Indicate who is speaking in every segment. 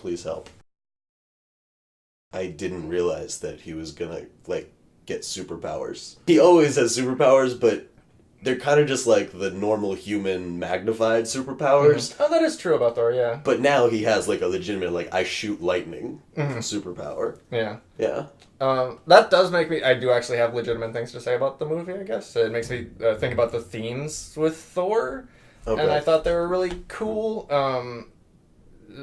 Speaker 1: please help. I didn't realize that he was gonna, like, get superpowers. He always has superpowers, but they're kind of just like the normal human magnified superpowers.
Speaker 2: Mm-hmm. Oh, that is true about Thor, yeah.
Speaker 1: But now he has, like, a legitimate, like, I shoot lightning superpower.
Speaker 2: Yeah.
Speaker 1: Yeah.
Speaker 2: That does make me... I do actually have legitimate things to say about the movie, I guess. It makes me think about the themes with Thor. Okay. And I thought they were really cool.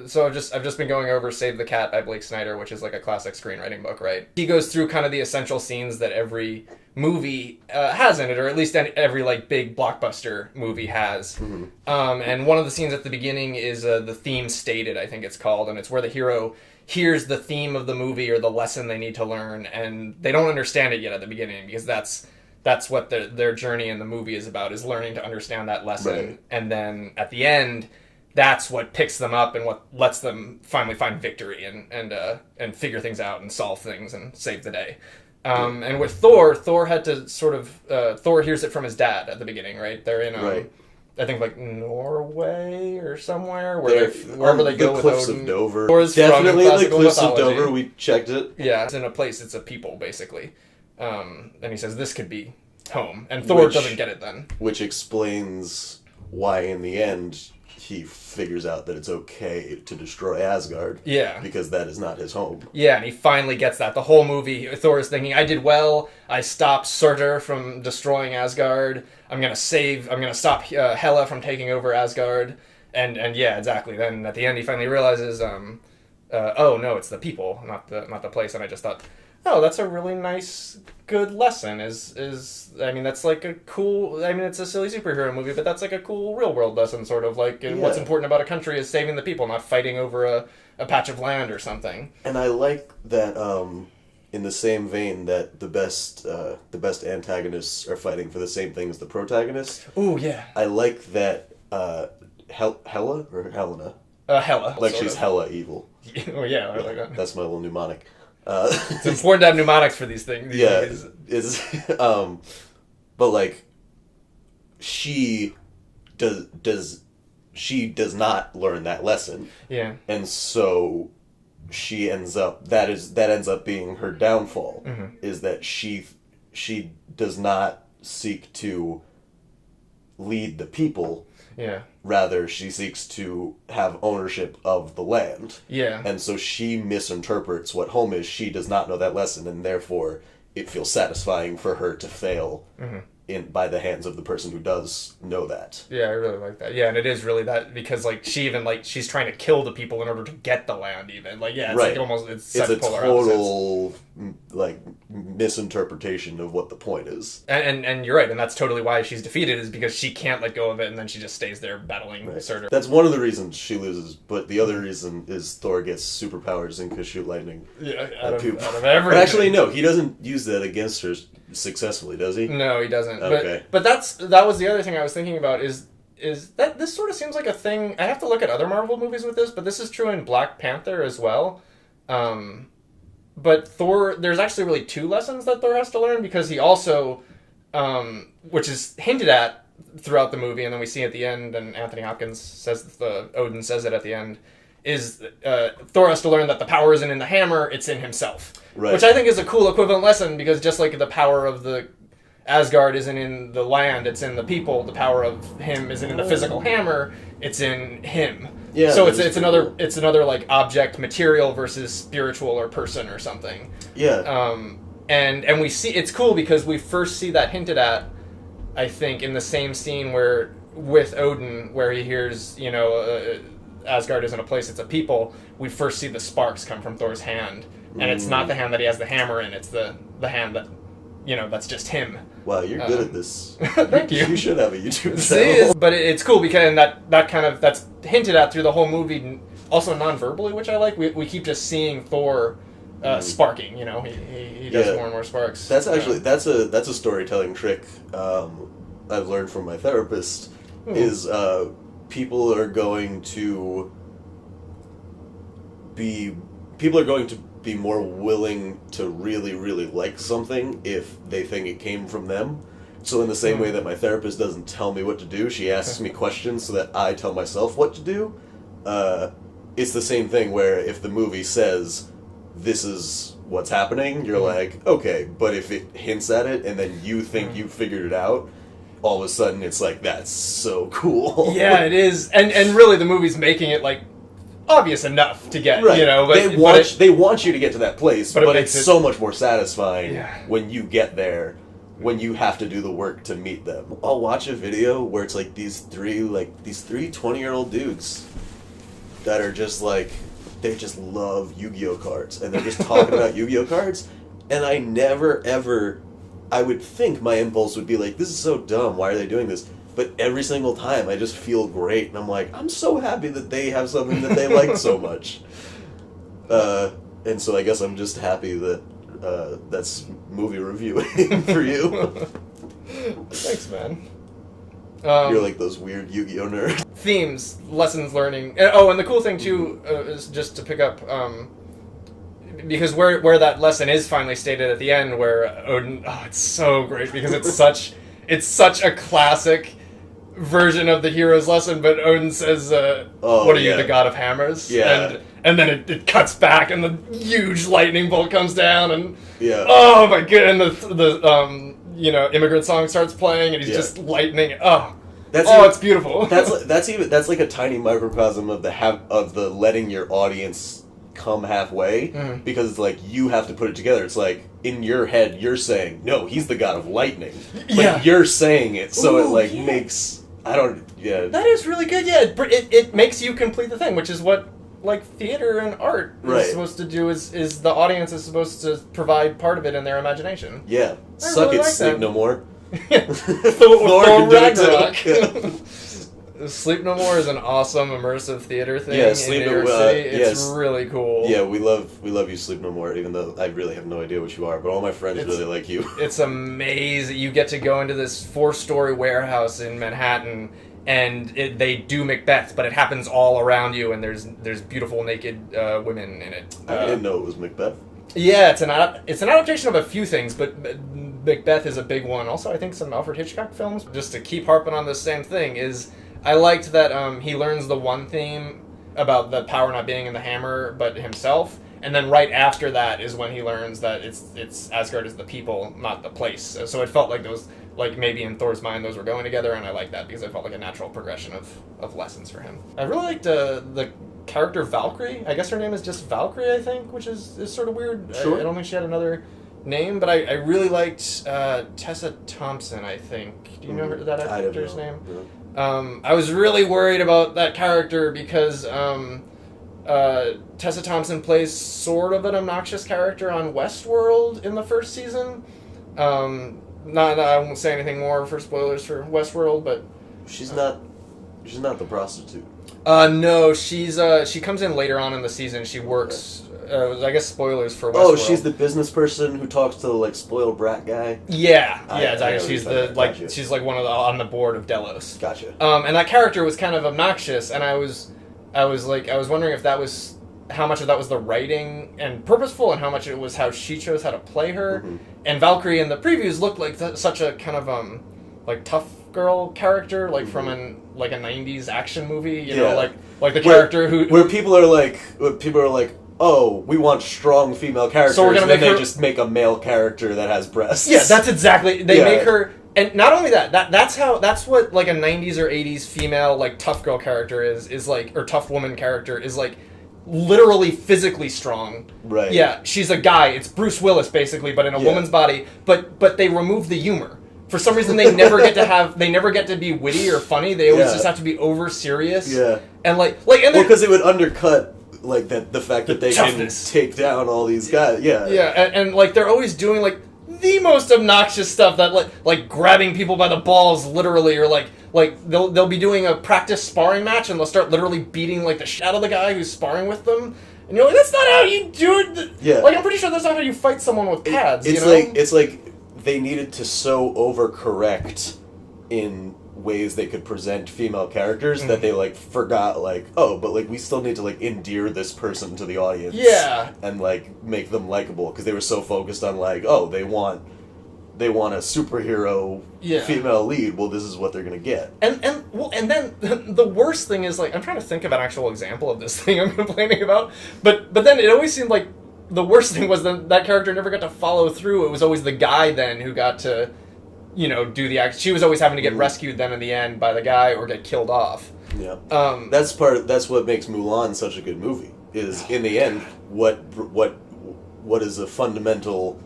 Speaker 2: So I've just been going over Save the Cat by Blake Snyder, which is like a classic screenwriting book, right? He goes through kind of the essential scenes that every movie has in it, or at least every like big blockbuster movie has. Mm-hmm. And one of the scenes at the beginning is the theme stated, I think it's called, and it's where the hero hears the theme of the movie or the lesson they need to learn, and they don't understand it yet at the beginning, because that's what their journey in the movie is about, is learning to understand that lesson. Right. And then at the end, that's what picks them up and what lets them finally find victory and figure things out and solve things and save the day. And with Thor had to sort of... Thor hears it from his dad at the beginning, right? They're in,
Speaker 1: right.
Speaker 2: I think, like, Norway or somewhere, wherever they go with
Speaker 1: Cliffs
Speaker 2: Odin.
Speaker 1: Of Dover.
Speaker 2: Thor's
Speaker 1: Definitely the Cliffs
Speaker 2: mythology.
Speaker 1: Of Dover. We checked it.
Speaker 2: Yeah, it's in a place. It's a people, basically. And he says, this could be home. And Thor doesn't get it then.
Speaker 1: Which explains why, in the end, he figures out that it's okay to destroy Asgard.
Speaker 2: Yeah. Because
Speaker 1: that is not his home.
Speaker 2: Yeah, and he finally gets that. The whole movie, Thor is thinking, I did well. I stopped Surtur from destroying Asgard. I'm going to stop Hela from taking over Asgard. And yeah, exactly. Then at the end, he finally realizes, oh no, it's the people, not the place. And I just thought, oh, that's a really nice, good lesson. I mean, that's like a cool... I mean, it's a silly superhero movie, but that's like a cool real-world lesson, sort of. Like, what's important about a country is saving the people, not fighting over a patch of land or something.
Speaker 1: And I like that, in the same vein, that the best antagonists are fighting for the same thing as the protagonist.
Speaker 2: Ooh, yeah.
Speaker 1: I like that Hela or Helena?
Speaker 2: Hela.
Speaker 1: Like she's hella evil.
Speaker 2: Oh, yeah, I like that.
Speaker 1: That's my little mnemonic.
Speaker 2: It's important to have mnemonics for these things.
Speaker 1: But like, she does not learn that lesson.
Speaker 2: Yeah.
Speaker 1: And so she ends up that ends up being her downfall. Mm-hmm. Is that she does not seek to lead the people.
Speaker 2: Yeah.
Speaker 1: Rather, she seeks to have ownership of the land.
Speaker 2: Yeah.
Speaker 1: And so she misinterprets what home is. She does not know that lesson, and therefore it feels satisfying for her to fail by the hands of the person who does know that.
Speaker 2: Yeah, I really like that. Yeah, and it is really that, because like she's trying to kill the people in order to get the land. Even like it's
Speaker 1: right.
Speaker 2: like almost it's
Speaker 1: a
Speaker 2: polar
Speaker 1: total
Speaker 2: opposites.
Speaker 1: Like misinterpretation of what the point is.
Speaker 2: And you're right, and that's totally why she's defeated, is because she can't let go of it, and then she just stays there battling Surtur.
Speaker 1: That's one of the reasons she loses, but the other reason is Thor gets superpowers and can shoot lightning.
Speaker 2: Yeah, out of everything.
Speaker 1: Actually, no, he doesn't use that against her successfully, does he?
Speaker 2: No, he doesn't.
Speaker 1: Okay.
Speaker 2: But that was the other thing I was thinking about, is that this sort of seems like a thing. I have to look at other Marvel movies with this, but this is true in Black Panther as well. But Thor, there's actually really two lessons that Thor has to learn, because he also, which is hinted at throughout the movie, and then we see at the end, and Anthony Hopkins says, Odin says it at the end, is Thor has to learn that the power isn't in the hammer, it's in himself. Right. Which I think is a cool equivalent lesson, because just like the power of the Asgard isn't in the land, it's in the people, the power of him isn't in the physical hammer, it's in him. Yeah, so it's another like object, material versus spiritual or person or something.
Speaker 1: Yeah.
Speaker 2: And we see, it's cool because we first see that hinted at, I think, in the same scene with Odin, where he hears, Asgard isn't a place, it's a people. We first see the sparks come from Thor's hand, and it's not the hand that he has the hammer in, it's the hand that, that's just him.
Speaker 1: Wow, you're good at this.
Speaker 2: Thank you.
Speaker 1: You should have a YouTube channel.
Speaker 2: But it's cool because that's hinted at through the whole movie, also non-verbally, which I like. We keep just seeing Thor sparking. He does more and more sparks.
Speaker 1: That's actually that's a storytelling trick I've learned from my therapist. Is people are going to be more willing to really, really like something if they think it came from them. So in the same way that my therapist doesn't tell me what to do, she asks me questions so that I tell myself what to do. it's the same thing where if the movie says this is what's happening, you're like, okay, but if it hints at it and then you think you figured it out, all of a sudden it's like, that's so cool.
Speaker 2: Yeah, it is. And really the movie's making it like obvious enough to get,
Speaker 1: right.
Speaker 2: you know,
Speaker 1: but they want you to get to that place, but
Speaker 2: it's
Speaker 1: so much more satisfying
Speaker 2: yeah.
Speaker 1: when you get there, when you have to do the work to meet them. I'll watch a video where it's like these three 20-year-old dudes that are just like, they just love Yu-Gi-Oh cards, and they're just talking about Yu-Gi-Oh cards, and I never ever, I would think my impulse would be like, this is so dumb, why are they doing this? But every single time I just feel great, and I'm like, I'm so happy that they have something that they like so much. And so I guess I'm just happy that that's movie reviewing for you.
Speaker 2: Thanks, man.
Speaker 1: You're like those weird Yu-Gi-Oh nerds.
Speaker 2: Themes, lessons learning. Oh, and the cool thing too is just to pick up, because where that lesson is finally stated at the end, where Odin, it's so great because it's such a classic version of the hero's lesson. But Odin says, "What are you, the god of hammers?"
Speaker 1: Yeah.
Speaker 2: And then it cuts back, and the huge lightning bolt comes down, and
Speaker 1: yeah.
Speaker 2: My god! And the immigrant song starts playing, and he's just lightning. It's beautiful.
Speaker 1: That's like a tiny microcosm of the letting your audience come halfway, because it's like you have to put it together. It's like in your head you're saying, no, he's the god of lightning, but you're saying it, so makes
Speaker 2: that is really good. Yeah, it makes you complete the thing, which is what like theater and art is supposed to do. Is the audience is supposed to provide part of it in their imagination.
Speaker 1: Yeah, suck it, Sleep No More.
Speaker 2: Thor Ragnarok. Sleep No More is an awesome immersive theater thing in New York City. It's really cool.
Speaker 1: Yeah, we love you, Sleep No More, even though I really have no idea what you are, but all my friends really like you.
Speaker 2: It's amazing. You get to go into this 4-story warehouse in Manhattan, and they do Macbeth, but it happens all around you, and there's beautiful naked women in it.
Speaker 1: I didn't know it was Macbeth.
Speaker 2: Yeah, it's an adaptation of a few things, but Macbeth is a big one. Also, I think some Alfred Hitchcock films. Just to keep harping on this same thing, is I liked that he learns the one theme about the power not being in the hammer, but himself, and then right after that is when he learns that it's Asgard is the people, not the place. So it felt like those, like maybe in Thor's mind those were going together, and I like that because it felt like a natural progression of lessons for him. I really liked the character Valkyrie. I guess her name is just Valkyrie, I think, which is sort of weird.
Speaker 1: Sure.
Speaker 2: I don't think she had another name, but I really liked Tessa Thompson, I think. Do you know that actor's name?
Speaker 1: No.
Speaker 2: I was really worried about that character because Tessa Thompson plays sort of an obnoxious character on Westworld in the first season. I won't say anything more for spoilers for Westworld, but
Speaker 1: she's not the prostitute.
Speaker 2: No, she comes in later on in the season. She works. I guess spoilers for Westworld.
Speaker 1: Oh, she's the business person who talks to the like spoiled brat guy.
Speaker 2: Yeah, exactly. She's like one of on the board of Delos.
Speaker 1: Gotcha.
Speaker 2: And that character was kind of obnoxious, and I was wondering if that was how much of that was the writing and purposeful, and how much it was how she chose how to play her. Mm-hmm. And Valkyrie in the previews looked like such a kind of like tough girl character, like from a 90s action movie, you know, like the character where
Speaker 1: people are like, oh, we want strong female characters,
Speaker 2: so we're gonna
Speaker 1: and then they just make a male character that has breasts.
Speaker 2: Yeah, that's exactly. They make her, and not only that's what like a 90s or 80s female like tough girl character is like, or tough woman character is like, literally physically strong.
Speaker 1: Right.
Speaker 2: Yeah, she's a guy. It's Bruce Willis basically, but in a woman's body. But they remove the humor. For some reason, they never get to be witty or funny. They always just have to be over serious.
Speaker 1: Yeah.
Speaker 2: And
Speaker 1: because it would undercut like the fact that they toughness. Can take down all these guys. Yeah.
Speaker 2: Yeah, and like they're always doing like the most obnoxious stuff that like grabbing people by the balls literally, or like they'll be doing a practice sparring match and they'll start literally beating like the shit out of the guy who's sparring with them. And you're like, that's not how you do it.
Speaker 1: Yeah.
Speaker 2: Like I'm pretty sure that's not how you fight someone with pads.
Speaker 1: It's like they needed to so overcorrect in ways they could present female characters that they like forgot like, oh, but like we still need to like endear this person to the audience.
Speaker 2: Yeah.
Speaker 1: And like make them likable, because they were so focused on like, oh, they want they want a superhero female lead. Well, this is what they're gonna get.
Speaker 2: And then the worst thing is, like, I'm trying to think of an actual example of this thing I'm complaining about, but then it always seemed like the worst thing was that character never got to follow through. It was always the guy then who got to, do the act. She was always having to get rescued then in the end by the guy or get killed off.
Speaker 1: Yeah. That's what makes Mulan such a good movie. Is in the end what is a fundamental,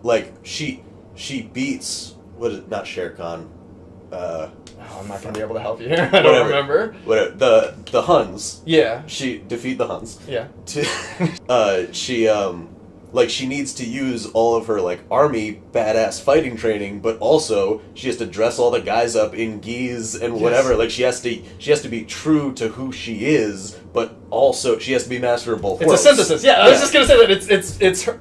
Speaker 1: like, she beats not Shere Khan.
Speaker 2: I'm not gonna be able to help you here. I don't remember.
Speaker 1: Whatever. The Huns.
Speaker 2: Yeah.
Speaker 1: She defeat the Huns.
Speaker 2: Yeah.
Speaker 1: She needs to use all of her, like, army badass fighting training, but also she has to dress all the guys up in geese and whatever. Yes. Like, she has to be true to who she is, but also she has to be master of both worlds.
Speaker 2: It's a synthesis. Yeah, I was just gonna say that it's her,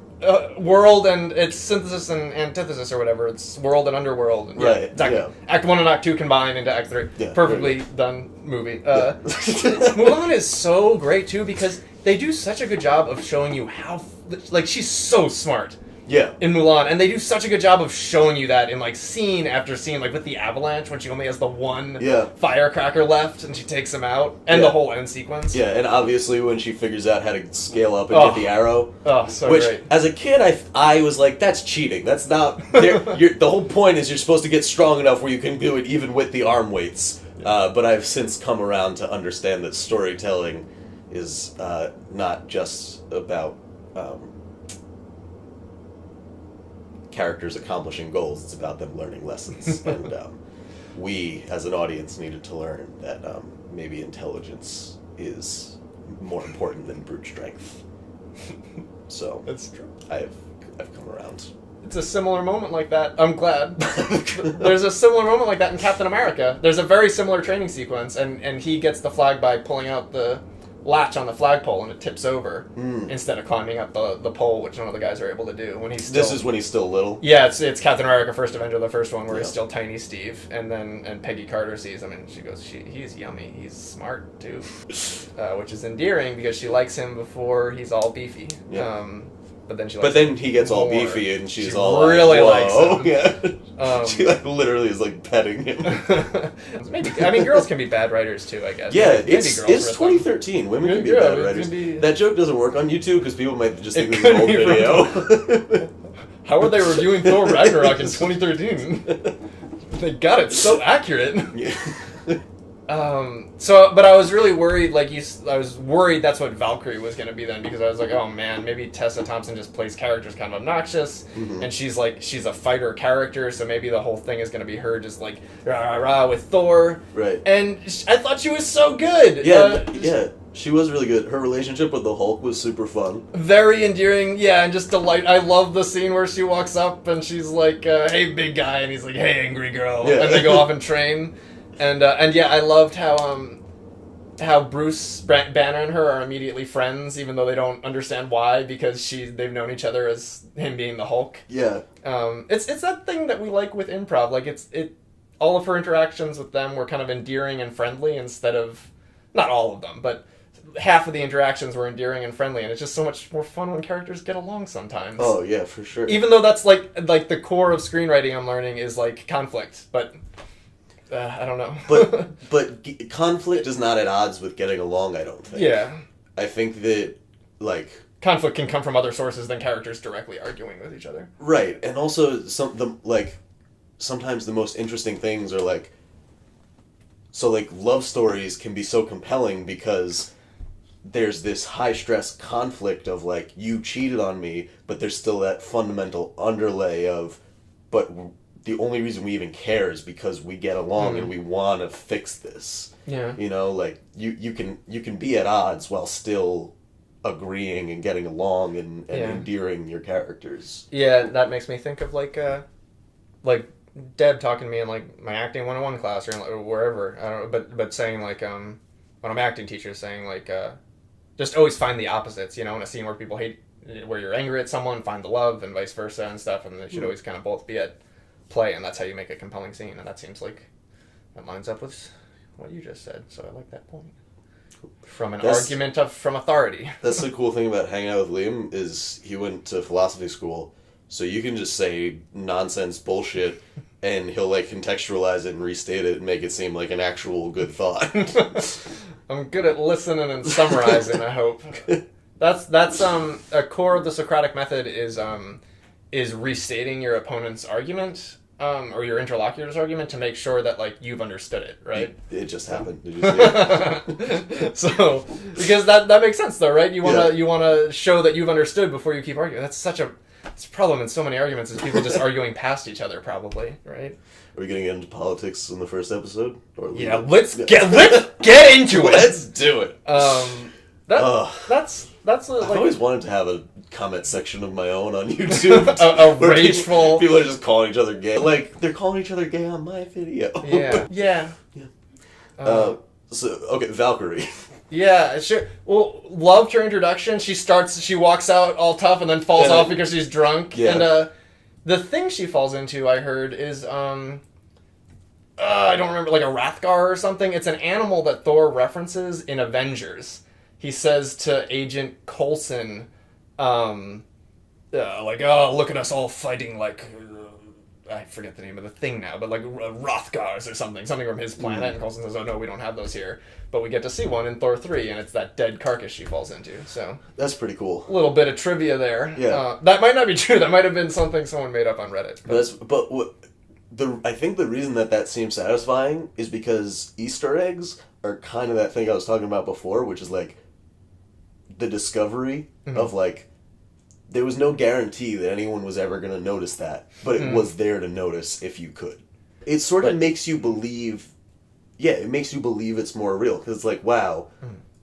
Speaker 2: world and it's synthesis and antithesis or whatever. It's world and underworld. And,
Speaker 1: right.
Speaker 2: Exactly. Yeah. Act 1 and Act 2 combined into Act 3.
Speaker 1: Yeah,
Speaker 2: perfectly done movie. Mulan is so great too because they do such a good job of showing you how, like, she's so smart.
Speaker 1: Yeah.
Speaker 2: In Mulan, and they do such a good job of showing you that in, like, scene after scene, like with the avalanche when she only has the one firecracker left and she takes him out, and the whole end sequence.
Speaker 1: Yeah, and obviously when she figures out how to scale up and get the arrow.
Speaker 2: Oh, so
Speaker 1: which,
Speaker 2: great.
Speaker 1: As a kid, I was like, that's cheating. That's not. The whole point is you're supposed to get strong enough where you can do it even with the arm weights. But I've since come around to understand that storytelling is not just about characters accomplishing goals. It's about them learning lessons. And we, as an audience, needed to learn that maybe intelligence is more important than brute strength. So
Speaker 2: that's true.
Speaker 1: I've come around.
Speaker 2: It's a similar moment like that. I'm glad. There's a similar moment like that in Captain America. There's a very similar training sequence, and he gets the flag by pulling out the latch on the flagpole, and it tips over instead of climbing up the pole, which none of the guys are able to do.
Speaker 1: This is when he's still little.
Speaker 2: Yeah, it's Captain America: First Avenger, the first one, where he's still tiny Steve, and Peggy Carter sees him, and she goes, "He's yummy. He's smart too," which is endearing because she likes him before he's all beefy. Yeah. But then
Speaker 1: he gets all beefy, and she's all
Speaker 2: really
Speaker 1: like,
Speaker 2: likes him.
Speaker 1: Yeah. She literally is petting him.
Speaker 2: Maybe girls can be bad writers too, I guess.
Speaker 1: Yeah, it's 2013. Women can be bad writers. That joke doesn't work on YouTube because people might just think this is an old video.
Speaker 2: How are they reviewing Thor Ragnarok in 2013? They got it so accurate.
Speaker 1: Yeah.
Speaker 2: But I was really worried, I was worried that's what Valkyrie was going to be then, because I was like, oh man, maybe Tessa Thompson just plays characters kind of obnoxious, and she's a fighter character, so maybe the whole thing is going to be her just like, rah, rah, rah, with Thor.
Speaker 1: Right.
Speaker 2: And I thought she was so good.
Speaker 1: Yeah. She was really good. Her relationship with the Hulk was super fun.
Speaker 2: Very endearing, yeah, and just delight. I love the scene where she walks up and she's like, hey, big guy, and he's like, hey, angry girl, and they go off and train. And yeah, I loved how Bruce Banner and her are immediately friends, even though they don't understand why, because they've known each other as him being the Hulk.
Speaker 1: Yeah.
Speaker 2: It's that thing that we like with improv. All of her interactions with them were kind of endearing and friendly instead of, not all of them, but half of the interactions were endearing and friendly, and it's just so much more fun when characters get along sometimes.
Speaker 1: Oh yeah, for sure.
Speaker 2: Even though that's like the core of screenwriting I'm learning is like conflict, but. I don't know.
Speaker 1: but conflict is not at odds with getting along, I don't think.
Speaker 2: Yeah.
Speaker 1: I think that,
Speaker 2: conflict can come from other sources than characters directly arguing with each other.
Speaker 1: Right, and also sometimes the most interesting things are love stories can be so compelling because there's this high-stress conflict of, you cheated on me, but there's still that fundamental underlay of, but the only reason we even care is because we get along and we want to fix this.
Speaker 2: Yeah.
Speaker 1: You can be at odds while still agreeing and getting along and endearing your characters.
Speaker 2: Yeah, that makes me think of Deb talking to me in my acting 101 class or wherever. I don't know, but saying when I'm acting teacher saying just always find the opposites, in a scene where people hate, where you're angry at someone, find the love and vice versa and stuff, and they should always kind of both be at play, and that's how you make a compelling scene, and that seems like that lines up with what you just said, so I like that point. From argument from authority.
Speaker 1: That's the cool thing about hanging out with Liam is he went to philosophy school, So you can just say nonsense bullshit, and he'll like contextualize it and restate it and make it seem like an actual good thought.
Speaker 2: I'm good at listening and summarizing, I hope. That's a core of the Socratic method is restating your opponent's argument, or your interlocutor's argument, to make sure that like you've understood it, right?
Speaker 1: It just happened. Did you see it?
Speaker 2: So because that makes sense though, right? You wanna show that you've understood before you keep arguing. That's such a problem in so many arguments, is people just arguing past each other, probably, right?
Speaker 1: Are we gonna get into politics in the first episode?
Speaker 2: Yeah, let's get into it.
Speaker 1: Let's do it.
Speaker 2: That's
Speaker 1: I've always wanted to have a comment section of my own on YouTube.
Speaker 2: a rageful.
Speaker 1: People are just calling each other gay. Like, they're calling each other gay on my video.
Speaker 2: Yeah.
Speaker 1: Okay, Valkyrie.
Speaker 2: Yeah, sure. Well, loved her introduction. She walks out all tough and then falls off because she's drunk.
Speaker 1: Yeah.
Speaker 2: And the thing she falls into, I heard, is I don't remember, like a Rathgar or something. It's an animal that Thor references in Avengers. He says to Agent Coulson, like, oh, look at us all fighting like, I forget the name of the thing now, but like Rothgars or something from his planet. And Coulson says, oh no, we don't have those here. But we get to see one in Thor 3, and it's that dead carcass she falls into. So
Speaker 1: that's pretty cool.
Speaker 2: A little bit of trivia there.
Speaker 1: Yeah.
Speaker 2: That might not be true. That might have been something someone made up on Reddit.
Speaker 1: I think the reason that seems satisfying is because Easter eggs are kind of that thing I was talking about before, which is like the discovery of like, there was no guarantee that anyone was ever going to notice that, but it was there to notice if you could. It sort of makes you believe, it makes you believe it's more real, because it's like, wow,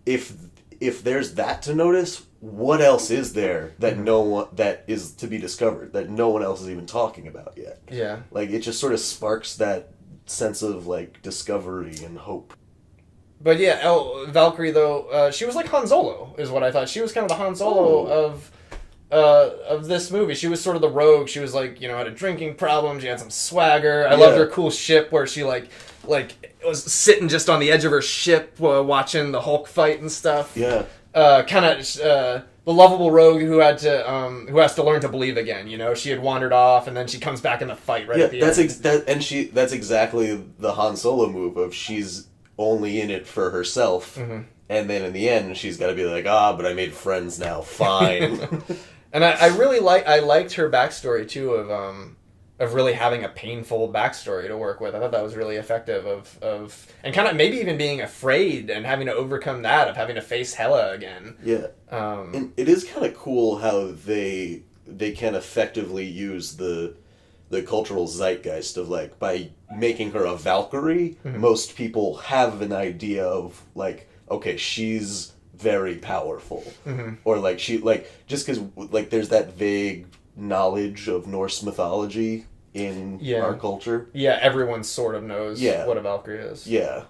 Speaker 1: if there's that to notice, what else is there that that is to be discovered, that no one else is even talking about yet?
Speaker 2: Yeah.
Speaker 1: Like, it just sort of sparks that sense of like discovery and hope.
Speaker 2: But yeah, Valkyrie though, she was like Han Solo, is what I thought. She was kind of the Han Solo of this movie. She was sort of the rogue. She was like, had a drinking problem. She had some swagger. I loved her cool ship where she like was sitting just on the edge of her ship watching the Hulk fight and stuff.
Speaker 1: Yeah.
Speaker 2: Kind of the lovable rogue who has to learn to believe again. She had wandered off and then she comes back in the fight at the end.
Speaker 1: That's exactly the Han Solo move of she's only in it for herself. And then in the end, she's got to be like, but I made friends now. Fine.
Speaker 2: And I really liked her backstory too of really having a painful backstory to work with. I thought that was really effective of and kind of maybe even being afraid and having to overcome that, of having to face Hela again.
Speaker 1: Yeah. And it is kind of cool how they can effectively use the cultural zeitgeist of like, by making her a Valkyrie, most people have an idea of like, okay, she's very powerful, or like she just because like there's that vague knowledge of Norse mythology in our culture.
Speaker 2: Yeah, everyone sort of knows what a Valkyrie is.
Speaker 1: Yeah.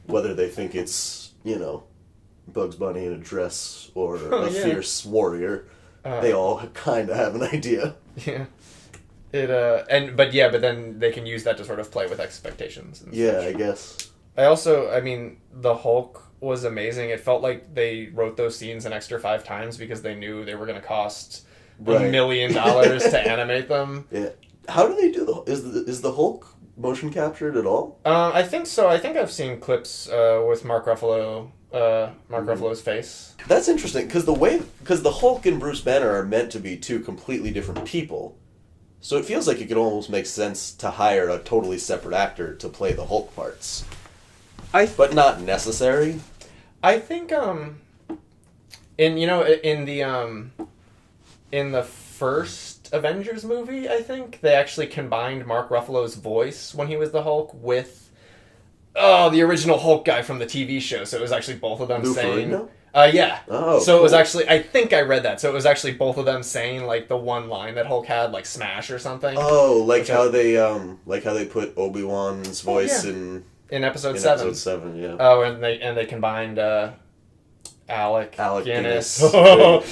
Speaker 1: Whether they think it's Bugs Bunny in a dress or a fierce warrior, they all kind of have an idea.
Speaker 2: Yeah. But then they can use that to sort of play with expectations. And such.
Speaker 1: I guess.
Speaker 2: The Hulk was amazing. It felt like they wrote those scenes an extra 5 times because they knew they were going to cost $1 million to animate them. Yeah.
Speaker 1: How do they do is the Hulk motion captured at all?
Speaker 2: I think so. I think I've seen clips with Mark Ruffalo. Ruffalo's face.
Speaker 1: That's interesting because the Hulk and Bruce Banner are meant to be 2 completely different people. So it feels like it could almost make sense to hire a totally separate actor to play the Hulk parts. But not necessary.
Speaker 2: I think in the first Avengers movie, I think they actually combined Mark Ruffalo's voice when he was the Hulk with the original Hulk guy from the TV show. So it was actually both of them
Speaker 1: Lou
Speaker 2: saying
Speaker 1: Ferrigno?
Speaker 2: Yeah.
Speaker 1: Oh,
Speaker 2: so cool. It was actually, I think I read that. So it was actually both of them saying like the one line that Hulk had, like smash or something.
Speaker 1: Oh, like how they put Obi-Wan's voice in
Speaker 2: episode 7.
Speaker 1: Episode 7, yeah.
Speaker 2: Oh, and they combined Alec Guinness. I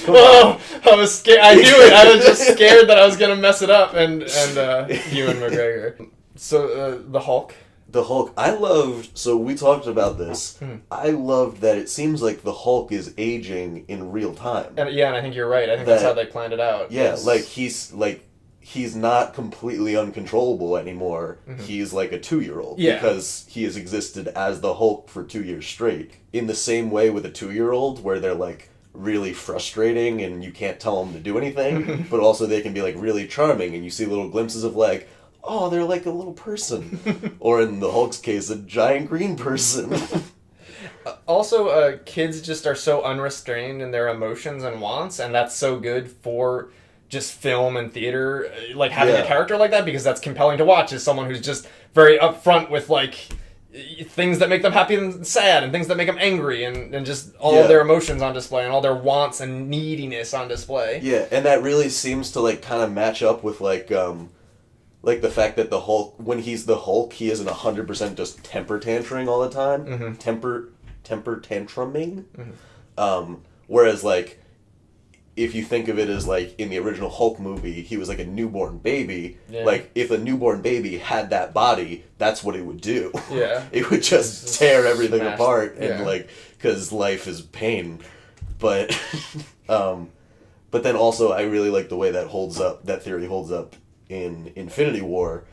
Speaker 2: was scared. I knew it. I was just scared that I was gonna mess it up. And Ewan McGregor. So the Hulk.
Speaker 1: The Hulk, I loved, so we talked about this, I loved that it seems like the Hulk is aging in real time.
Speaker 2: And I think you're right. I think that's how they planned it out.
Speaker 1: Yeah, he's not completely uncontrollable anymore. He's like a 2-year-old because he has existed as the Hulk for 2 years straight. In the same way with a 2-year-old where they're like really frustrating and you can't tell them to do anything, but also they can be like really charming and you see little glimpses of like, oh, they're like a little person. Or in the Hulk's case, a giant green person.
Speaker 2: Also, kids just are so unrestrained in their emotions and wants, and that's so good for just film and theater, like having a character like that, because that's compelling to watch as someone who's just very upfront with like things that make them happy and sad and things that make them angry and just all of their emotions on display and all their wants and neediness on display.
Speaker 1: Yeah, and that really seems to like kind of match up with like the fact that the Hulk, when he's the Hulk, he isn't 100% just temper tantruming all the time. Temper tantruming. Whereas like, if you think of it as like in the original Hulk movie, he was like a newborn baby. Yeah. Like if a newborn baby had that body, that's what it would do.
Speaker 2: Yeah,
Speaker 1: it would just tear everything apart and like, because life is pain. But but then also I really like the way that theory holds up in Infinity War,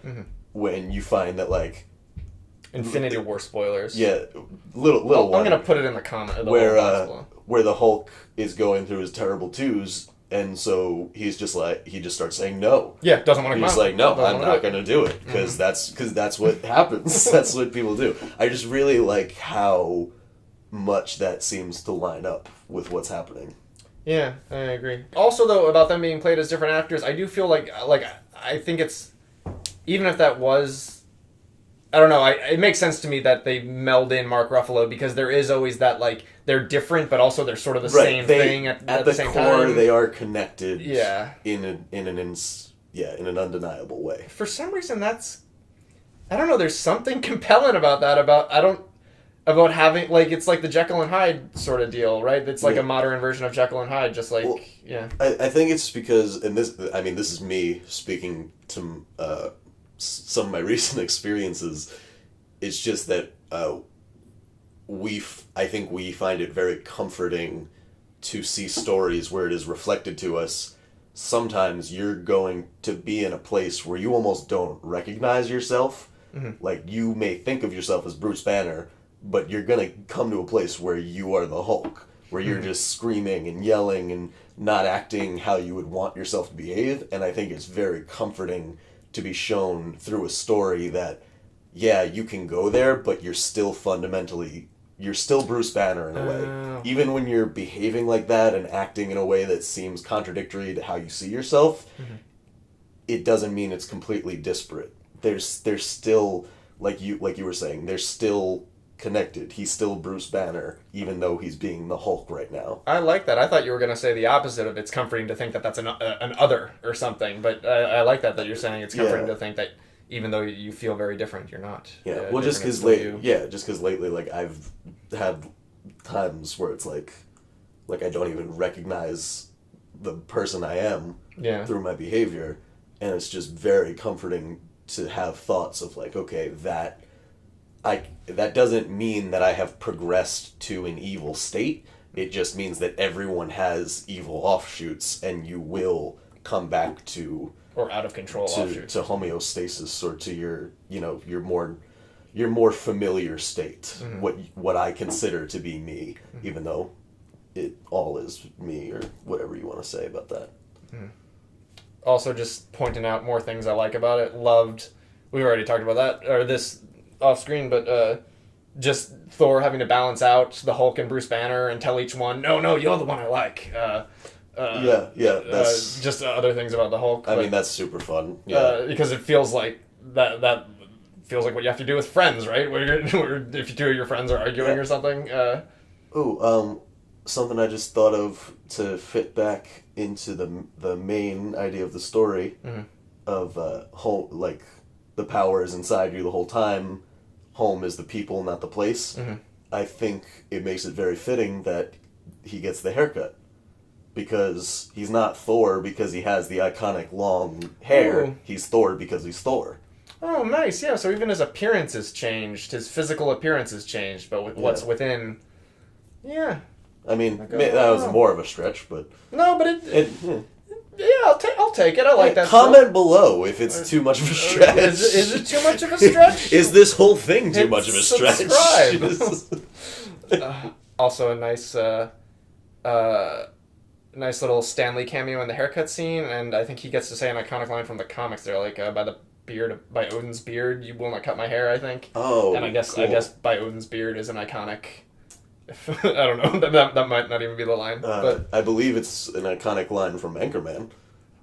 Speaker 1: when you find that like
Speaker 2: Infinity War spoilers.
Speaker 1: Yeah, little.
Speaker 2: I'm gonna put it in the comment
Speaker 1: where the Hulk is going through his terrible twos, and so he just starts saying no.
Speaker 2: Yeah, doesn't want to.
Speaker 1: He's like, no, I'm not gonna do it because that's what happens. That's what people do. I just really like how much that seems to line up with what's happening.
Speaker 2: Yeah, I agree. Also, though, about them being played as different actors, I do feel like I think it's, even if that was, I don't know, it makes sense to me that they meld in Mark Ruffalo, because there is always that, like, they're different, but also they're sort of the same thing at the same time. At the core,
Speaker 1: they are connected.
Speaker 2: Yeah.
Speaker 1: In an undeniable way.
Speaker 2: For some reason, I don't know, there's something compelling about that, about having, like, it's like the Jekyll and Hyde sort of deal, right? It's like a modern version of Jekyll and Hyde, just like,
Speaker 1: I think it's because, and this is me speaking to some of my recent experiences, it's just that I think we find it very comforting to see stories where it is reflected to us. Sometimes you're going to be in a place where you almost don't recognize yourself. Like, you may think of yourself as Bruce Banner, but you're going to come to a place where you are the Hulk, where you're just screaming and yelling and not acting how you would want yourself to behave. And I think it's very comforting to be shown through a story that, yeah, you can go there, but you're still Bruce Banner in a way. Even when you're behaving like that and acting in a way that seems contradictory to how you see yourself, it doesn't mean it's completely disparate. There's still, like you were saying, there's still connected. He's still Bruce Banner, even though he's being the Hulk right now.
Speaker 2: I like that. I thought you were going to say the opposite of it's comforting to think that that's an other or something, but I like that you're saying it's comforting to think that even though you feel very different, you're not.
Speaker 1: Yeah, well, just because lately, like, I've had times where it's like I don't even recognize the person I am through my behavior, and it's just very comforting to have thoughts of like, okay, that doesn't mean that I have progressed to an evil state. It just means that everyone has evil offshoots, and you will come back to,
Speaker 2: or out of control offshoots,
Speaker 1: to homeostasis, or to your more familiar state. What I consider to be me, even though it all is me, or whatever you want to say about that.
Speaker 2: Also, just pointing out more things I like about it. We've already talked about that, or this off screen, but just Thor having to balance out the Hulk and Bruce Banner and tell each one, no, you're the one I like. That's just other things about the Hulk.
Speaker 1: I mean, that's super fun. Yeah,
Speaker 2: because it feels like that feels like what you have to do with friends, right? Where if two of your friends are arguing or something.
Speaker 1: Something I just thought of to fit back into the main idea of the story of home, like the power is inside you the whole time. Home is the people, not the place. I think it makes it very fitting that he gets the haircut, because he's not Thor because he has the iconic long hair. He's Thor because he's Thor.
Speaker 2: Oh, nice. Yeah, so even his appearance has changed. His physical appearance has changed, but what's within... Yeah.
Speaker 1: I mean, that was more of a stretch, but...
Speaker 2: No, but yeah, I'll take it. I like that.
Speaker 1: Comment below if it's too much of a stretch.
Speaker 2: Is it too much of a stretch?
Speaker 1: Is this whole thing too much of a stretch?
Speaker 2: Subscribe. Also a nice little Stan Lee cameo in the haircut scene, and I think he gets to say an iconic line from the comics there, like by Odin's beard, you will not cut my hair, I think.
Speaker 1: Oh,
Speaker 2: and I guess by Odin's beard is an iconic... I don't know. That might not even be the line. But
Speaker 1: I believe it's an iconic line from Anchorman.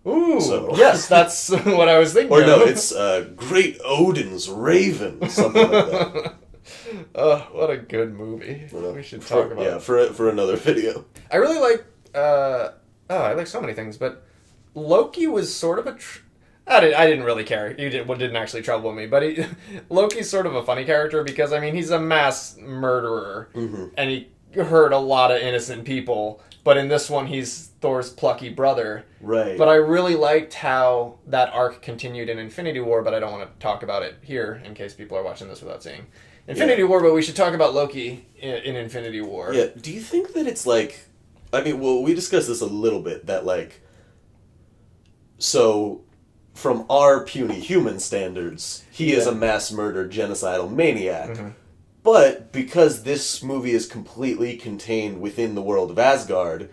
Speaker 2: Ooh, yes, that's what I was thinking.
Speaker 1: Or no, it's Great Odin's Raven, something like that.
Speaker 2: What a good movie. We should talk about it.
Speaker 1: Yeah, for another video.
Speaker 2: I really like... I like so many things, but Loki was sort of a... I didn't really care. He didn't actually trouble me, but Loki's sort of a funny character because, I mean, he's a mass murderer, and he hurt a lot of innocent people, but in this one, he's Thor's plucky brother.
Speaker 1: Right.
Speaker 2: But I really liked how that arc continued in Infinity War, but I don't want to talk about it here in case people are watching this without seeing Infinity War, but we should talk about Loki in Infinity War.
Speaker 1: Yeah, do you think that it's like... I mean, well, we discussed this a little bit, that, like... So... From our puny human standards, he is a mass murder, genocidal maniac. Mm-hmm. But because this movie is completely contained within the world of Asgard,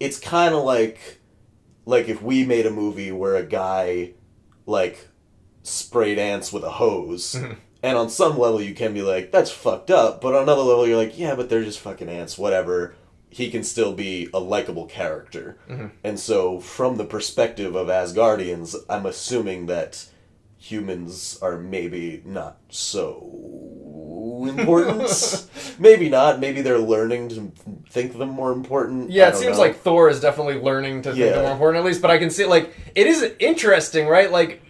Speaker 1: it's kind of like if we made a movie where a guy, like, sprayed ants with a hose. Mm-hmm. And on some level you can be like, that's fucked up. But on another level you're like, yeah, but they're just fucking ants, whatever. He can still be a likable character. Mm-hmm. And so, from the perspective of Asgardians, I'm assuming that humans are maybe not so important. Maybe not. Maybe they're learning to think them more important.
Speaker 2: Yeah, it seems like Thor is definitely learning to think them more important, at least. But I can see, like, it is interesting, right? Like,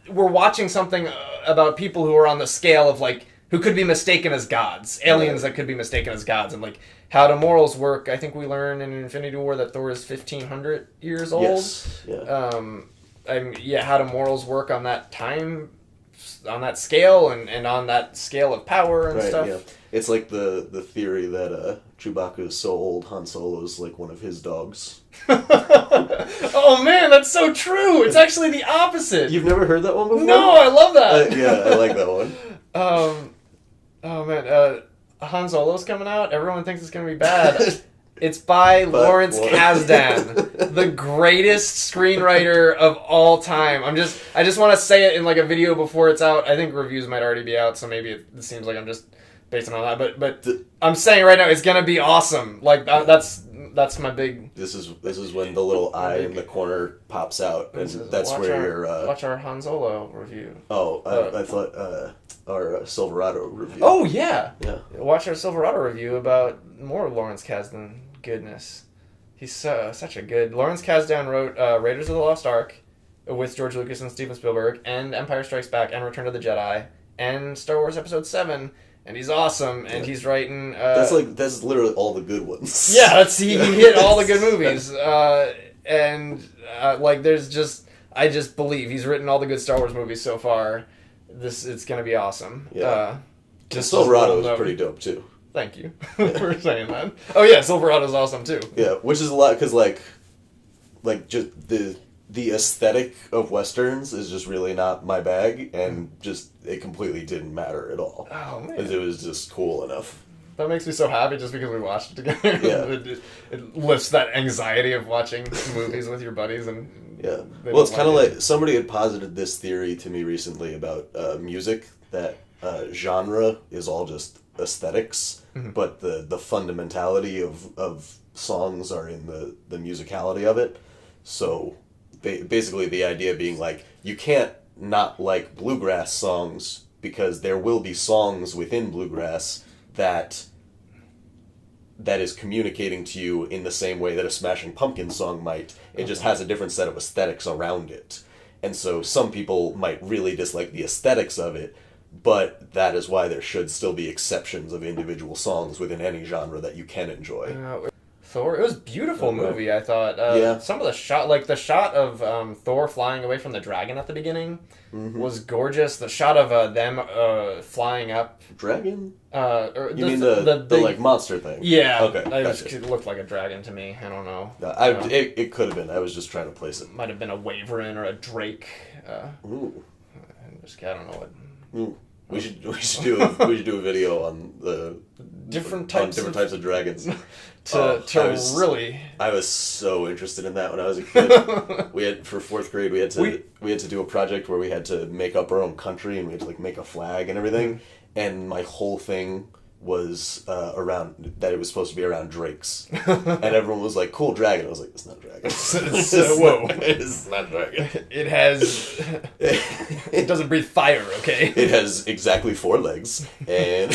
Speaker 2: we're watching something about people who are on the scale of, like, who could be mistaken as gods. Aliens that could be mistaken as gods. And, like, how do morals work? I think we learn in Infinity War that Thor is 1,500 years old.
Speaker 1: Yes. Yeah.
Speaker 2: How do morals work on that time, on that scale, and on that scale of power and stuff? Yeah.
Speaker 1: It's like the theory that Chewbacca is so old, Han Solo is like one of his dogs.
Speaker 2: Oh man, that's so true! It's actually the opposite!
Speaker 1: You've never heard that one before?
Speaker 2: No, I love that!
Speaker 1: Yeah, I like that one.
Speaker 2: Oh man, Han Solo's coming out. Everyone thinks it's going to be bad. It's by Lawrence Kasdan, the greatest screenwriter of all time. I just want to say it in like a video before it's out. I think reviews might already be out, so maybe it seems like I'm just basing on that. But I'm saying right now it's going to be awesome. Like that's my big.
Speaker 1: This is when the little eye in the corner pops out, and that's where you're.
Speaker 2: Watch our Han Solo review.
Speaker 1: Oh, I thought. Our Silverado review.
Speaker 2: Oh, yeah.
Speaker 1: Yeah.
Speaker 2: Watch our Silverado review about more Lawrence Kasdan. Goodness. He's such a good... Lawrence Kasdan wrote Raiders of the Lost Ark with George Lucas and Steven Spielberg, and Empire Strikes Back, and Return of the Jedi, and Star Wars Episode 7, and he's awesome, and he's writing...
Speaker 1: That's literally all the good ones.
Speaker 2: Yeah, he hit all the good movies. I just believe he's written all the good Star Wars movies so far. It's gonna be awesome.
Speaker 1: Yeah. Silverado is pretty dope too.
Speaker 2: Thank you for saying that. Oh yeah, Silverado's awesome too.
Speaker 1: Yeah, which is a lot because like just the aesthetic of westerns is just really not my bag, and just it completely didn't matter at all.
Speaker 2: Oh man,
Speaker 1: because it was just cool enough.
Speaker 2: That makes me so happy just because we watched it together. Yeah. it lifts that anxiety of watching movies with your buddies and.
Speaker 1: Yeah. Well, it's kind of like somebody had posited this theory to me recently about music, that genre is all just aesthetics, but the fundamentality of songs are in the musicality of it. So basically the idea being like, you can't not like bluegrass songs because there will be songs within bluegrass that is communicating to you in the same way that a Smashing Pumpkins song might. It just has a different set of aesthetics around it. And so some people might really dislike the aesthetics of it, but that is why there should still be exceptions of individual songs within any genre that you can enjoy.
Speaker 2: Thor. It was a beautiful movie, I thought. Some of the shot of Thor flying away from the dragon at the beginning was gorgeous. The shot of them flying up.
Speaker 1: Dragon?
Speaker 2: You
Speaker 1: mean the like monster thing?
Speaker 2: Yeah.
Speaker 1: Okay.
Speaker 2: It looked like a dragon to me. I don't know.
Speaker 1: It could have been. I was just trying to place it.
Speaker 2: Might have been a wyvern or a drake.
Speaker 1: Ooh.
Speaker 2: I don't know what.
Speaker 1: Ooh. We should do a video on the
Speaker 2: different types
Speaker 1: of dragons.
Speaker 2: Really.
Speaker 1: I was so interested in that when I was a kid. We had for 4th grade we had to do a project where we had to make up our own country and we had to like make a flag and everything. And my whole thing was around that it was supposed to be around drakes, and everyone was like, "Cool dragon." I was like, "It's not a dragon."
Speaker 2: Whoa,
Speaker 1: it's not a dragon.
Speaker 2: It doesn't breathe fire. Okay.
Speaker 1: It has exactly 4 legs, and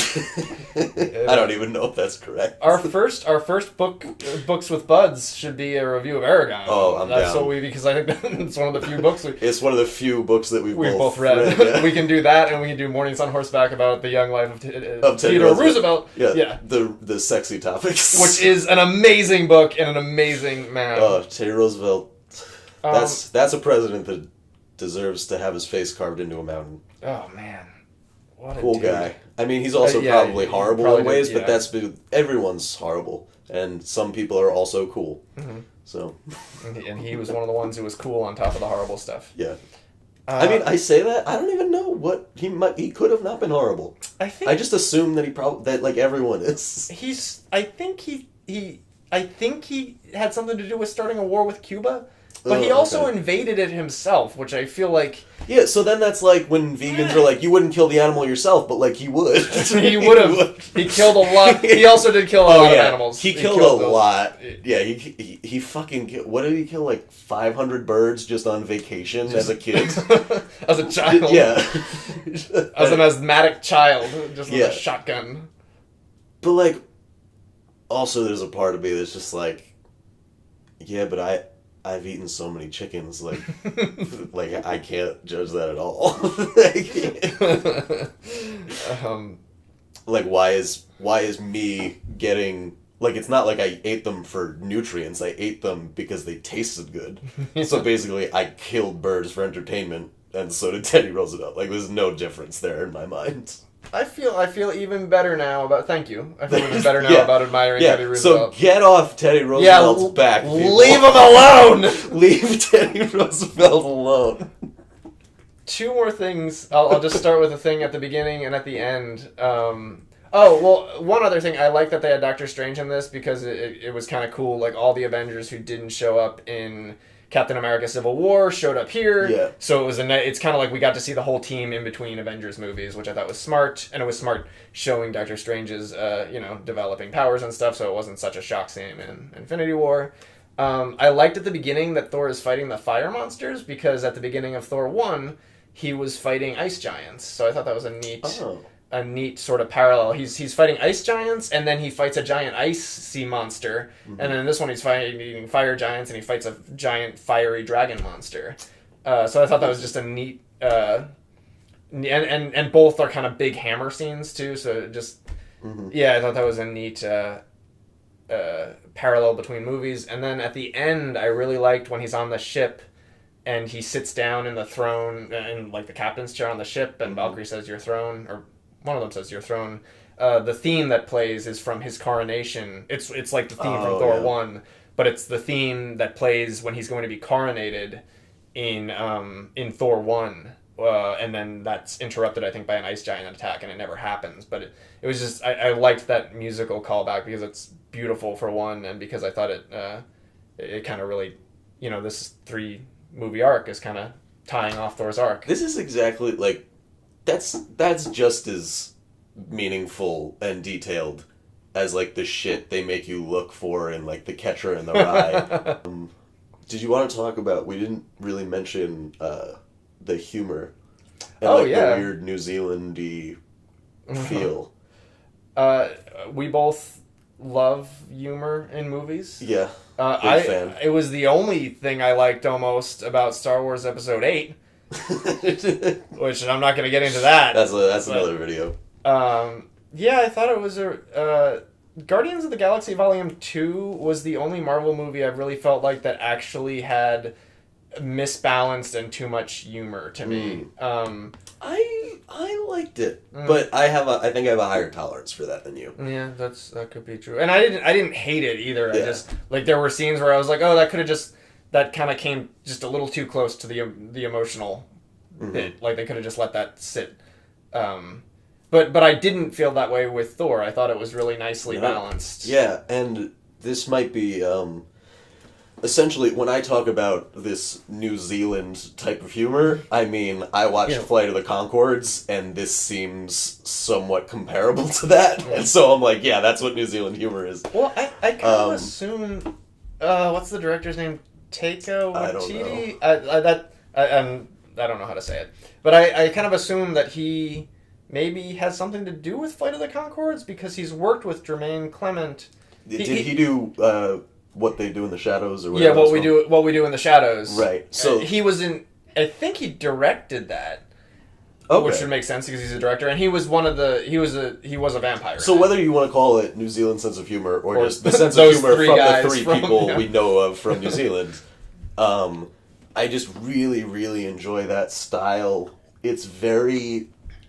Speaker 1: I don't even know if that's correct.
Speaker 2: Our first books with buds should be a review of Aragon.
Speaker 1: Oh, I'm
Speaker 2: That's
Speaker 1: down.
Speaker 2: because I think it's one of the few books.
Speaker 1: It's one of the few books that we've both
Speaker 2: read.
Speaker 1: Yeah.
Speaker 2: We can do that, and we can do Mornings on Horseback about the young life of
Speaker 1: Theodore
Speaker 2: Theodore Roosevelt.
Speaker 1: Yeah. The sexy topics,
Speaker 2: which is an amazing book and an amazing man.
Speaker 1: Teddy Roosevelt. That's a president that deserves to have his face carved into a mountain.
Speaker 2: Oh man, what a
Speaker 1: cool
Speaker 2: dude.
Speaker 1: Guy. I mean, he's also probably horrible in ways, but everyone's horrible, and some people are also cool. Mm-hmm. So,
Speaker 2: and he was one of the ones who was cool on top of the horrible stuff.
Speaker 1: Yeah. I mean, I say that I don't even know what he could have not been horrible. I just assume that like everyone is.
Speaker 2: I think he had something to do with starting a war with Cuba. But he also invaded it himself, which I feel like...
Speaker 1: Yeah, so then that's like when vegans are like, you wouldn't kill the animal yourself, but like he would.
Speaker 2: He would have. He killed a lot. He also did kill a lot of animals.
Speaker 1: He killed a lot. Yeah, he fucking... What did he kill? Like 500 birds just on vacation as a kid?
Speaker 2: As a child.
Speaker 1: Yeah.
Speaker 2: As an asthmatic child, just with a shotgun.
Speaker 1: But like, also there's a part of me that's just like, yeah, but I've eaten so many chickens, like, like I can't judge that at all. Like, why is me getting, like, it's not like I ate them for nutrients. I ate them because they tasted good. So basically, I killed birds for entertainment, and so did Teddy Roosevelt. Like, there's no difference there in my mind.
Speaker 2: I feel even better now about... Thank you. I feel even better now about admiring Teddy Roosevelt.
Speaker 1: So get off Teddy Roosevelt's back, people.
Speaker 2: Leave him alone!
Speaker 1: Leave Teddy Roosevelt alone.
Speaker 2: 2 more things. I'll just start with a thing at the beginning and at the end. One other thing. I like that they had Doctor Strange in this because it was kind of cool. Like, all the Avengers who didn't show up in Captain America Civil War showed up here.
Speaker 1: Yeah.
Speaker 2: So it's kind of like we got to see the whole team in between Avengers movies, which I thought was smart. And it was smart showing Doctor Strange's, developing powers and stuff, so it wasn't such a shock scene in Infinity War. I liked at the beginning that Thor is fighting the fire monsters, because at the beginning of Thor 1, he was fighting ice giants. So I thought that was a neat sort of parallel. He's fighting ice giants, and then he fights a giant ice sea monster, and then in this one he's fighting fire giants, and he fights a giant fiery dragon monster. So I thought that was just a neat, and both are kind of big hammer scenes too. So just I thought that was a neat parallel between movies. And then at the end, I really liked when he's on the ship and he sits down in the throne, in like the captain's chair on the ship, and Valkyrie says, "Your throne," or one of them says, "Your throne." The theme that plays is from his coronation. It's like the theme from Thor 1, but it's the theme that plays when he's going to be coronated in Thor 1. And then that's interrupted, I think, by an ice giant attack, and it never happens. But it was just, I liked that musical callback because it's beautiful for one, and because I thought it kind of really, this 3-movie arc is kind of tying off Thor's arc.
Speaker 1: This is exactly, like, that's just as meaningful and detailed as, like, the shit they make you look for in, like, The Catcher in the Rye. Did you want to talk about, we didn't really mention the humor and the weird New Zealand-y feel.
Speaker 2: We both love humor in movies.
Speaker 1: Yeah, big fan.
Speaker 2: It was the only thing I liked almost about Star Wars Episode 8, which I'm not going to get into that.
Speaker 1: That's another video.
Speaker 2: I thought it was Guardians of the Galaxy Volume 2 was the only Marvel movie I've really felt like that actually had misbalanced and too much humor to me.
Speaker 1: I liked it, but I think I have a higher tolerance for that than you.
Speaker 2: Yeah, that could be true. And I didn't hate it either. Yeah. I just like there were scenes where I was like, oh, that kind of came just a little too close to the emotional bit. Like they could have just let that sit. But I didn't feel that way with Thor. I thought it was really nicely balanced.
Speaker 1: Yeah, and this might be essentially, when I talk about this New Zealand type of humor, I mean, I watched Flight of the Conchords, and this seems somewhat comparable to that. And so I'm like, yeah, that's what New Zealand humor is.
Speaker 2: Well, I kind of assume... what's the director's name? Taika Waititi? I don't know how to say it. But I kind of assume that he maybe has something to do with Flight of the Conchords, because he's worked with Jermaine Clement.
Speaker 1: Did he do... What They Do in the Shadows, or whatever.
Speaker 2: Yeah, what we do in the shadows.
Speaker 1: Right. So
Speaker 2: he was in. I think he directed that.
Speaker 1: Okay.
Speaker 2: Which would make sense because he's a director, and he was one of the. He was a vampire.
Speaker 1: So whether you want to call it New Zealand sense of humor or just the sense of humor from the three people we know of from New Zealand, I just really, really enjoy that style. It's very,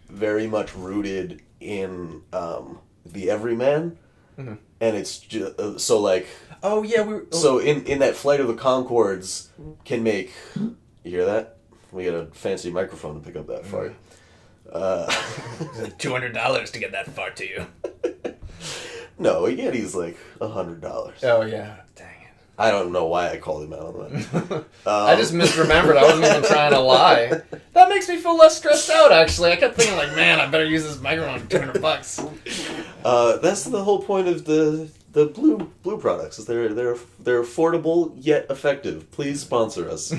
Speaker 1: very much rooted in the everyman, and it's just so like.
Speaker 2: Oh yeah,
Speaker 1: So in that Flight of the Conchords can make... You hear that? We got a fancy microphone to pick up that fart.
Speaker 2: $200 to get that fart to you.
Speaker 1: No, a Yeti's like $100.
Speaker 2: Oh yeah, dang it.
Speaker 1: I don't know why I called him out on that.
Speaker 2: I just misremembered. I wasn't even trying to lie. That makes me feel less stressed out. Actually, I kept thinking like, man, I better use this microphone for $200.
Speaker 1: That's the whole point of the blue products. Is they're affordable yet effective. Please sponsor us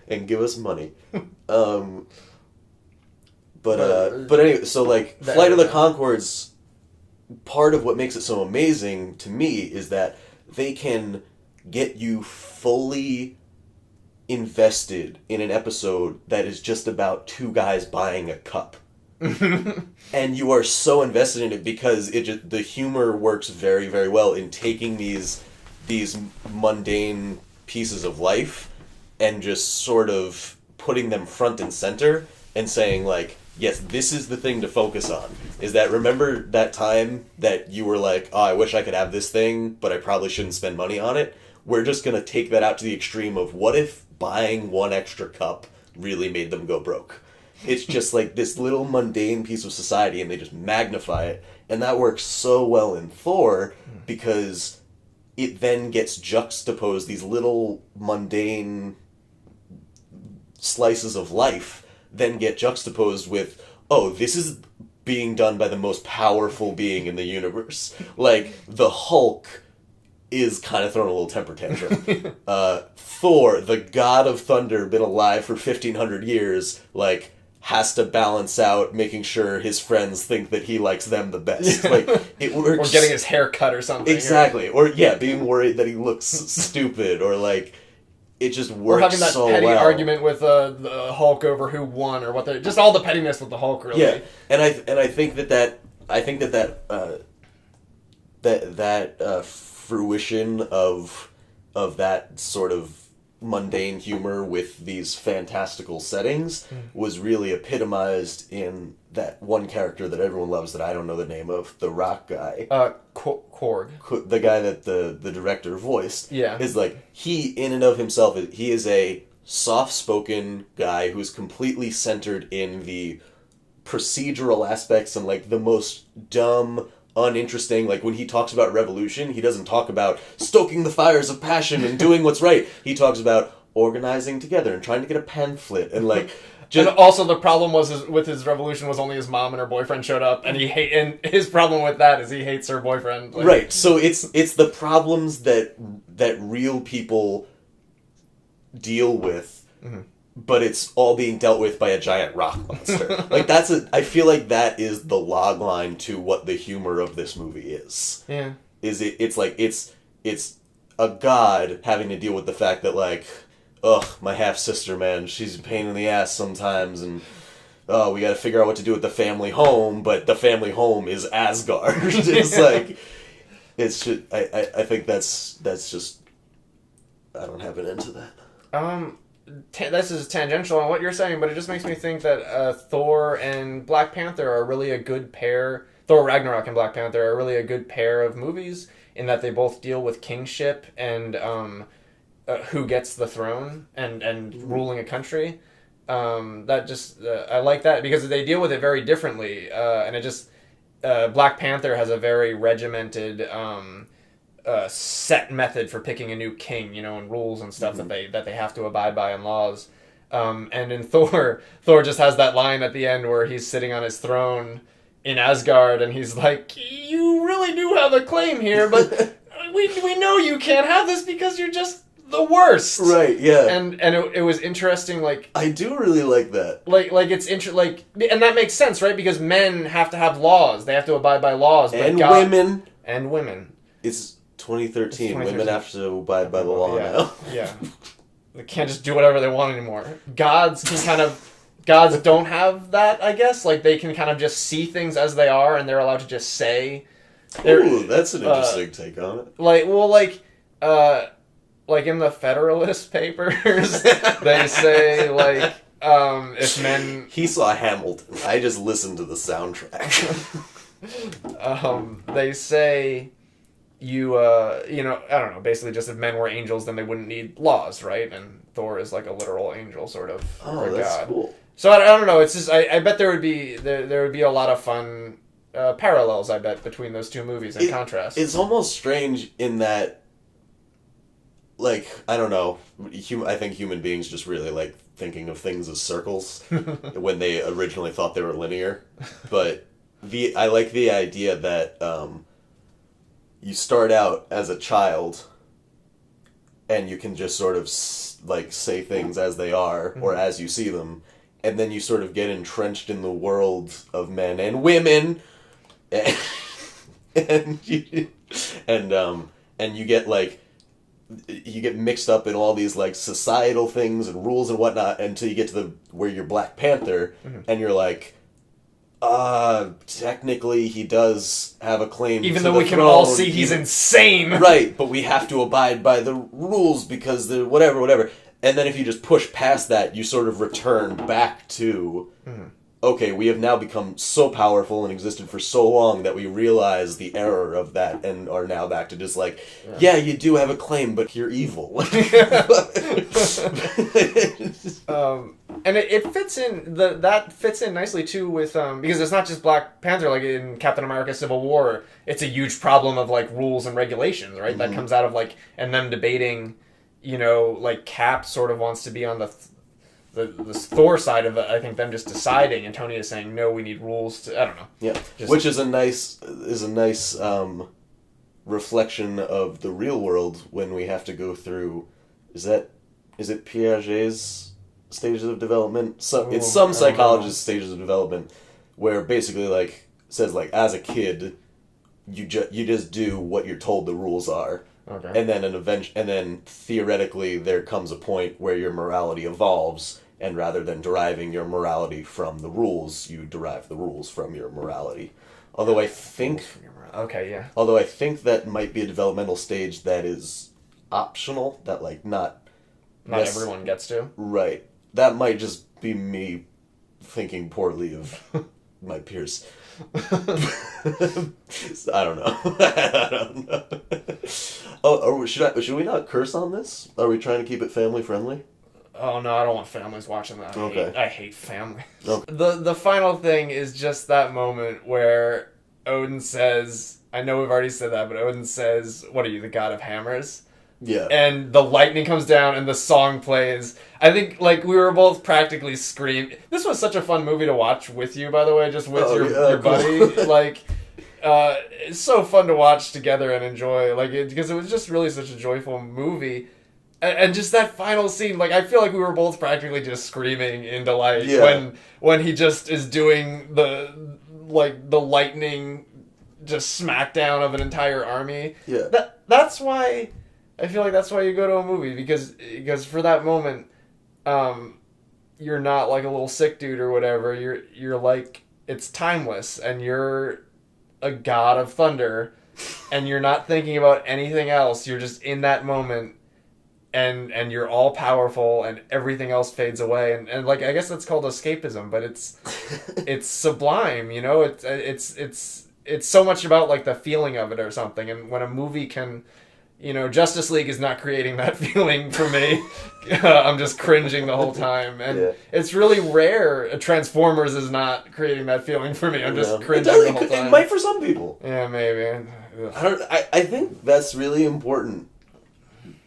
Speaker 1: and give us money. But anyway, so like Flight of the Conchords, part of what makes it so amazing to me is that they can get you fully invested in an episode that is just about two guys buying a cup. And you are so invested in it because the humor works very, very well in taking these mundane pieces of life and just sort of putting them front and center and saying like, yes, this is the thing to focus on. Is that, remember that time that you were like, oh, I wish I could have this thing, but I probably shouldn't spend money on it? We're just going to take that out to the extreme of what if buying one extra cup really made them go broke? It's just like this little mundane piece of society, and they just magnify it. And that works so well in Thor because it then gets juxtaposed, these little mundane slices of life then get juxtaposed with, oh, this is being done by the most powerful being in the universe. Like, the Hulk is kind of throwing a little temper tantrum. Thor, the god of thunder, been alive for 1,500 years, like, has to balance out making sure his friends think that he likes them the best. Like, it works.
Speaker 2: Or getting his hair cut or something.
Speaker 1: Exactly. Or being worried that he looks stupid, or like, it just works.
Speaker 2: Or having that petty argument with the Hulk over who won or what. Just all the pettiness with the Hulk, really.
Speaker 1: Yeah, and I think that fruition of that sort of mundane humor with these fantastical settings was really epitomized in that one character that everyone loves that I don't know the name of, the rock guy.
Speaker 2: Korg.
Speaker 1: The guy that the director voiced.
Speaker 2: Yeah.
Speaker 1: Is like, he in and of himself, he is a soft-spoken guy who's completely centered in the procedural aspects and like the most dumb, uninteresting, like when he talks about revolution, he doesn't talk about stoking the fires of passion and doing what's right. He talks about organizing together and trying to get a pamphlet and like.
Speaker 2: And also the problem was with his revolution was only his mom and her boyfriend showed up, and and his problem with that is he hates her boyfriend. Like,
Speaker 1: right. So it's the problems that real people deal with. Mm-hmm. But it's all being dealt with by a giant rock monster. Like I feel like that is the log line to what the humor of this movie is.
Speaker 2: Yeah.
Speaker 1: It's like it's a god having to deal with the fact that like, ugh, my half sister, man, she's a pain in the ass sometimes, and we got to figure out what to do with the family home, but the family home is Asgard. It's like It's just, I think that's just, I don't have an end to that.
Speaker 2: This is tangential on what you're saying, but it just makes me think that Thor and Black Panther are really a good pair. Thor Ragnarok and Black Panther are really a good pair of movies in that they both deal with kingship and who gets the throne and ruling a country. That just I like that because they deal with it very differently, and it just Black Panther has a very regimented set method for picking a new king, and rules and stuff that they have to abide by and laws. And in Thor just has that line at the end where he's sitting on his throne in Asgard and he's like, "You really do have a claim here, but we know you can't have this because you're just the worst."
Speaker 1: Right, yeah.
Speaker 2: And it was interesting, like...
Speaker 1: I do really like that.
Speaker 2: Like it's and that makes sense, right? Because men have to have laws. They have to abide by laws. But
Speaker 1: women.
Speaker 2: And women.
Speaker 1: It's 2013. Women have to abide by the law now.
Speaker 2: Yeah. They can't just do whatever they want anymore. Gods don't have that, I guess. Like, they can kind of just see things as they are, and they're allowed to just say...
Speaker 1: Ooh, that's an interesting take on it.
Speaker 2: Like in the Federalist Papers, they say, like, if men...
Speaker 1: He saw Hamilton. I just listened to the soundtrack.
Speaker 2: They say I don't know, basically just if men were angels, then they wouldn't need laws, right? And Thor is like a literal angel, sort of.
Speaker 1: Oh, that's god. Cool.
Speaker 2: So I don't know, it's just, I bet there would be a lot of fun parallels, I bet, between those two movies in contrast.
Speaker 1: It's almost strange in that, like, I don't know, I think human beings just really like thinking of things as circles when they originally thought they were linear. But I like the idea that you start out as a child and you can just sort of like say things as they are or as you see them, and then you sort of get entrenched in the world of men and women, and you get like, you get mixed up in all these like societal things and rules and whatnot until you get to where you're Black Panther, and you're like, technically he does have a claim,
Speaker 2: even though we can all see he's insane,
Speaker 1: right? But we have to abide by the rules because the whatever. And then if you just push past that, you sort of return back to, okay, we have now become so powerful and existed for so long that we realize the error of that and are now back to just like, yeah you do have a claim, but you're evil.
Speaker 2: And it fits in, that fits in nicely too with, because it's not just Black Panther, like in Captain America Civil War, it's a huge problem of like rules and regulations, right? That comes out of like, and them debating, like Cap sort of wants to be on the Thor side of it. I think them just deciding, and Tony is saying, no, we need rules to, I don't know.
Speaker 1: Yeah, which is a nice reflection of the real world when we have to go through, is it Piaget's stages of development? It's some psychologist's stages of development where basically like says like as a kid you just do what you're told the rules are. Okay. And then theoretically there comes a point where your morality evolves, and rather than deriving your morality from the rules, you derive the rules from your morality. Although I think that might be a developmental stage that is optional, that like not
Speaker 2: everyone gets to.
Speaker 1: Right. That might just be me thinking poorly of my peers. I don't know. Oh, should we not curse on this? Are we trying to keep it family friendly?
Speaker 2: Oh no, I don't want families watching that. I hate family.
Speaker 1: Okay.
Speaker 2: The final thing is just that moment where Odin says, I know we've already said that, but Odin says, "What are you, the god of hammers?"
Speaker 1: Yeah.
Speaker 2: And the lightning comes down and the song plays. I think, like, we were both practically screaming. This was such a fun movie to watch with you, by the way, just with your buddy. Like, it's so fun to watch together and enjoy, like, because it was just really such a joyful movie. And just that final scene, like, I feel like we were both practically just screaming in delight when he just is doing the lightning just smackdown of an entire army.
Speaker 1: Yeah.
Speaker 2: That's why... I feel like that's why you go to a movie, because for that moment, you're not like a little sick dude or whatever. You're like, it's timeless, and you're a god of thunder, and you're not thinking about anything else. You're just in that moment, and you're all powerful, and everything else fades away. And like, I guess that's called escapism, but it's sublime. You know, it's so much about like the feeling of it or something. And when a movie can, you know, Justice League is not creating that feeling for me. I'm just cringing the whole time. And it's really rare. Transformers is not creating that feeling for me. I'm just cringing the whole time.
Speaker 1: It might for some people.
Speaker 2: Yeah, maybe.
Speaker 1: I think that's really important.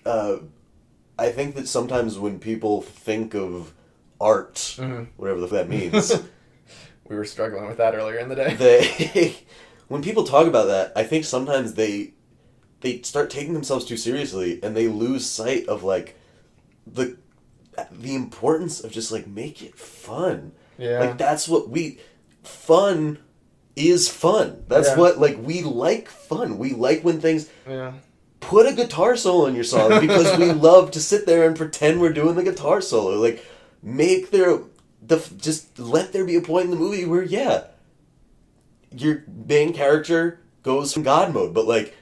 Speaker 1: I think that sometimes when people think of art, whatever that means...
Speaker 2: We were struggling with that earlier in the day.
Speaker 1: When people talk about that, I think sometimes they start taking themselves too seriously, and they lose sight of like the importance of just like make it fun.
Speaker 2: Yeah.
Speaker 1: Like that's what fun is fun. That's what like we like fun. We like when things put a guitar solo in your song because we love to sit there and pretend we're doing the guitar solo. Like just let there be a point in the movie where your main character goes from God mode, but like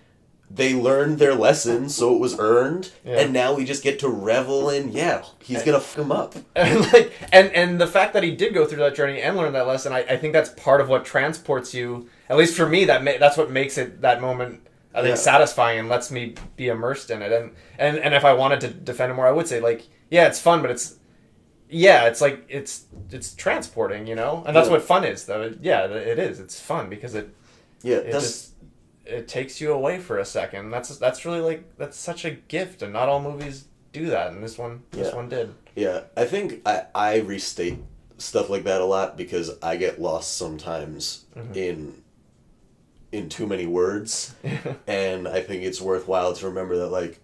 Speaker 1: they learned their lesson, so it was earned, and now we just get to revel in, he's gonna fuck him up.
Speaker 2: And like, and the fact that he did go through that journey and learn that lesson, I think that's part of what transports you. At least for me, that's what makes it that moment. I think satisfying and lets me be immersed in it. And if I wanted to defend it more, I would say like, it's fun, but it's like it's transporting, you know, and that's what fun is, though. It is. It's fun because it takes you away for a second. That's really like that's such a gift, and not all movies do that, and this one did.
Speaker 1: Yeah, I think I restate stuff like that a lot because I get lost sometimes in too many words, and I think it's worthwhile to remember that like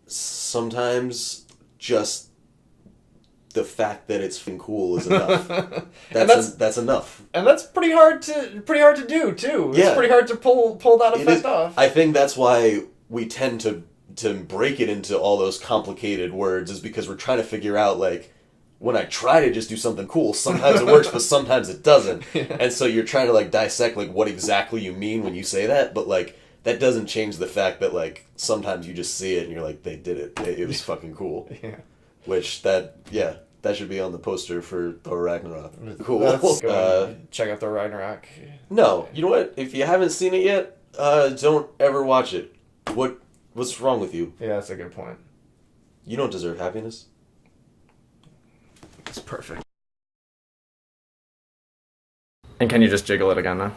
Speaker 1: sometimes just the fact that it's cool is enough. That's enough.
Speaker 2: And that's pretty hard to do too. It's pretty hard to pull that effect off.
Speaker 1: I think that's why we tend to break it into all those complicated words, is because we're trying to figure out like when I try to just do something cool, sometimes it works, but sometimes it doesn't. And so you're trying to like dissect like what exactly you mean when you say that, but like that doesn't change the fact that like sometimes you just see it and you're like, they did it. It was fucking cool. Which that should be on the poster for Thor Ragnarok. Cool.
Speaker 2: Check out Thor Ragnarok.
Speaker 1: No, you know what? If you haven't seen it yet, don't ever watch it. What's wrong with you?
Speaker 2: Yeah, that's a good point.
Speaker 1: You don't deserve happiness.
Speaker 2: It's perfect. And can you just jiggle it again now?